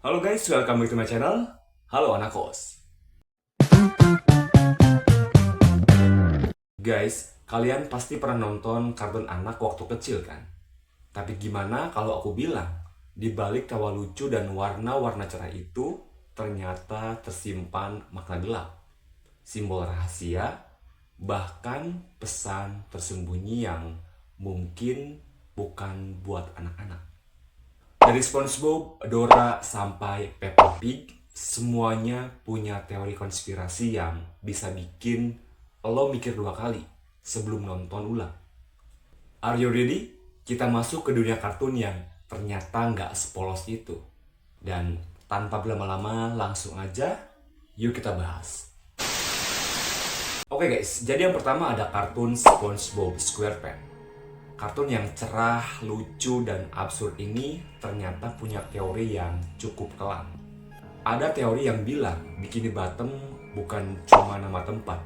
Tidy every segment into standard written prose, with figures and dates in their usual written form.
Halo guys, welcome back to my channel. Halo anak kos. Guys, kalian pasti pernah nonton kartun anak waktu kecil kan? Tapi gimana kalau aku bilang, di balik tawa lucu dan warna-warna cerah itu, ternyata tersimpan makna gelap, simbol rahasia, bahkan pesan tersembunyi yang mungkin bukan buat anak-anak. Dari SpongeBob, Dora, sampai Peppa Pig, semuanya punya teori konspirasi yang bisa bikin lo mikir dua kali sebelum nonton ulang. Are you ready? Kita masuk ke dunia kartun yang ternyata nggak sepolos itu. Dan tanpa berlama-lama, langsung aja yuk kita bahas. Oke guys, jadi yang pertama ada kartun SpongeBob SquarePants. Kartun yang cerah, lucu, dan absurd ini ternyata punya teori yang cukup kelam. Ada teori yang bilang Bikini Bottom bukan cuma nama tempat,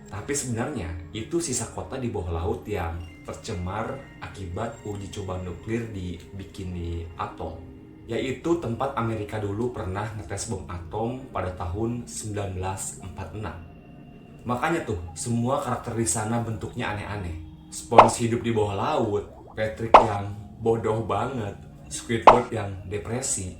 tapi sebenarnya itu sisa kota di bawah laut yang tercemar akibat uji coba nuklir di Bikini Atoll, yaitu tempat Amerika dulu pernah ngetes bom atom pada tahun 1946. Makanya tuh, semua karakter di sana bentuknya aneh-aneh. Sponge hidup di bawah laut, Patrick yang bodoh banget, Squidward yang depresi,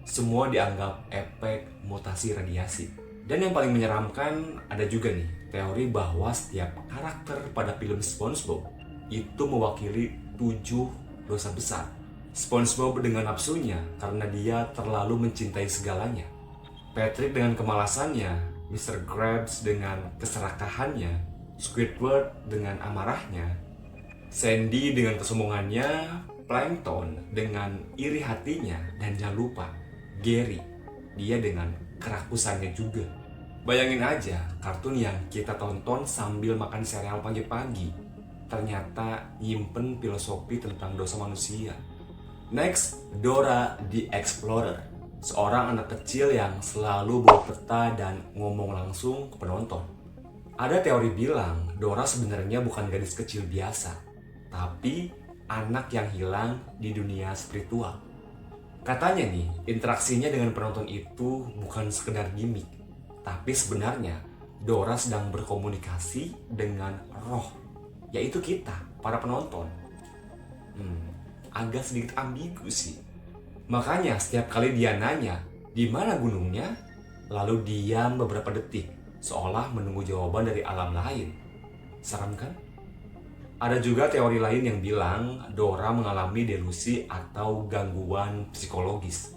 semua dianggap efek mutasi radiasi. Dan yang paling menyeramkan, ada juga nih teori bahwa setiap karakter pada film SpongeBob itu mewakili 7 dosa besar. SpongeBob dengan nafsunya karena dia terlalu mencintai segalanya, Patrick dengan kemalasannya, Mr. Krabs dengan keserakahannya, Squidward dengan amarahnya, Sandy dengan kesombongannya, Plankton dengan iri hatinya, dan jangan lupa Gary, dia dengan kerakusannya juga. Bayangin aja, kartun yang kita tonton sambil makan sereal pagi-pagi ternyata nyimpen filosofi tentang dosa manusia. Next, Dora the Explorer, seorang anak kecil yang selalu bawa peta dan ngomong langsung ke penonton. Ada teori bilang Dora sebenarnya bukan gadis kecil biasa, tapi anak yang hilang di dunia spiritual. Katanya nih, interaksinya dengan penonton itu bukan sekedar gimmick, tapi sebenarnya Dora sedang berkomunikasi dengan roh, yaitu kita, para penonton. Agak sedikit ambigu sih. Makanya setiap kali dia nanya, di mana gunungnya? Lalu diam beberapa detik, seolah menunggu jawaban dari alam lain. Seram kan? Ada juga teori lain yang bilang Dora mengalami delusi atau gangguan psikologis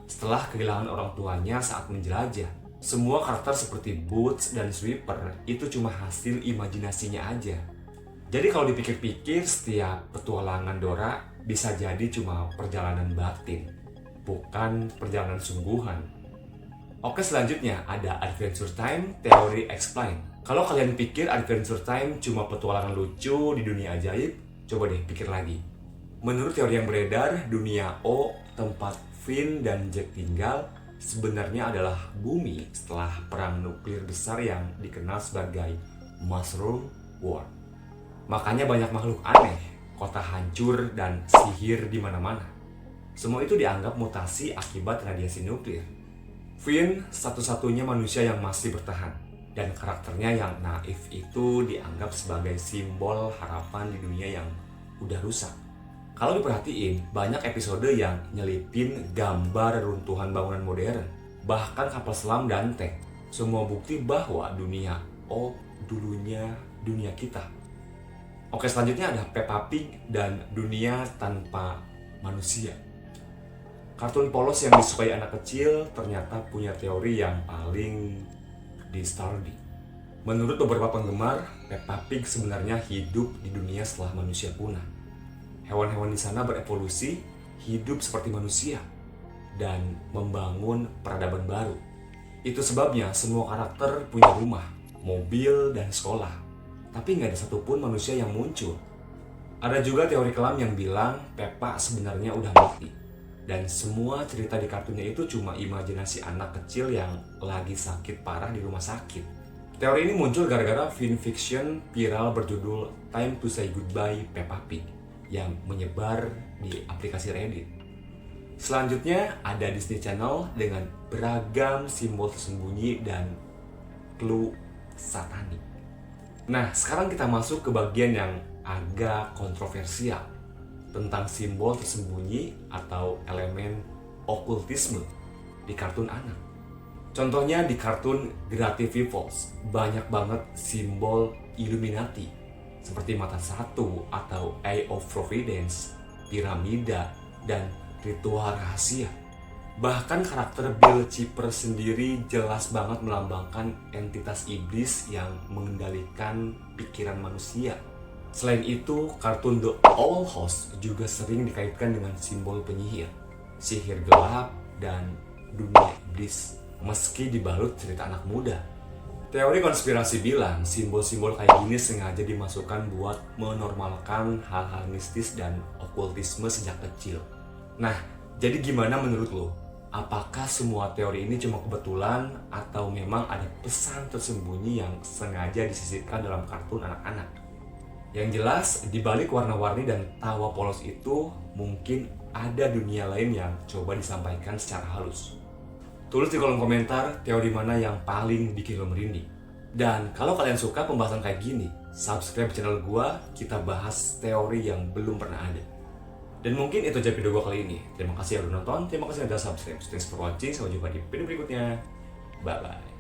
setelah kehilangan orang tuanya saat menjelajah. Semua karakter seperti Boots dan Sweeper itu cuma hasil imajinasinya aja. Jadi kalau dipikir-pikir, setiap petualangan Dora bisa jadi cuma perjalanan batin, bukan perjalanan sungguhan. Oke, selanjutnya ada Adventure Time Theory Explain. Kalau kalian pikir Adventure Time cuma petualangan lucu di dunia ajaib, coba deh pikir lagi. Menurut teori yang beredar, dunia O, tempat Finn dan Jack tinggal, sebenarnya adalah bumi setelah perang nuklir besar yang dikenal sebagai Mushroom World. Makanya banyak makhluk aneh, kota hancur, dan sihir di mana-mana. Semua itu dianggap mutasi akibat radiasi nuklir. Finn satu-satunya manusia yang masih bertahan, dan karakternya yang naif itu dianggap sebagai simbol harapan di dunia yang udah rusak. Kalau diperhatiin, banyak episode yang nyelipin gambar runtuhan bangunan modern, bahkan kapal selam dan tank. Semua bukti bahwa dunia dulunya dunia kita. Oke, selanjutnya ada Peppa Pig dan dunia tanpa manusia. Kartun polos yang disukai anak kecil ternyata punya teori yang paling disturbing. Menurut beberapa penggemar, Peppa Pig sebenarnya hidup di dunia setelah manusia punah. Hewan-hewan di sana berevolusi, hidup seperti manusia, dan membangun peradaban baru. Itu sebabnya semua karakter punya rumah, mobil, dan sekolah. Tapi nggak ada satupun manusia yang muncul. Ada juga teori kelam yang bilang Peppa sebenarnya udah mati. Dan semua cerita di kartunnya itu cuma imajinasi anak kecil yang lagi sakit parah di rumah sakit. Teori ini muncul gara-gara fanfiction viral berjudul Time to Say Goodbye Peppa Pig yang menyebar di aplikasi Reddit. Selanjutnya ada Disney Channel dengan beragam simbol tersembunyi dan clue satanik. Nah, sekarang kita masuk ke bagian yang agak kontroversial tentang simbol tersembunyi atau elemen okultisme di kartun anak. Contohnya di kartun Gravity Falls, banyak banget simbol Illuminati seperti mata satu atau Eye of Providence, piramida, dan ritual rahasia. Bahkan karakter Bill Cipper sendiri jelas banget melambangkan entitas iblis yang mengendalikan pikiran manusia. Selain itu, kartun The Owl House juga sering dikaitkan dengan simbol penyihir, sihir gelap, dan dunia iblis, meski dibalut cerita anak muda. Teori konspirasi bilang simbol-simbol kayak gini sengaja dimasukkan buat menormalkan hal-hal mistis dan okultisme sejak kecil. Nah, jadi gimana menurut lo? Apakah semua teori ini cuma kebetulan atau memang ada pesan tersembunyi yang sengaja disisipkan dalam kartun anak-anak? Yang jelas, di balik warna-warni dan tawa polos itu mungkin ada dunia lain yang coba disampaikan secara halus. Tulis di kolom komentar teori mana yang paling bikin lo merinding. Dan kalau kalian suka pembahasan kayak gini, subscribe channel gua, kita bahas teori yang belum pernah ada. Dan mungkin itu aja video gue kali ini. Terima kasih yang udah nonton, terima kasih yang udah subscribe. Thanks for watching, sampai jumpa di video berikutnya. Bye-bye.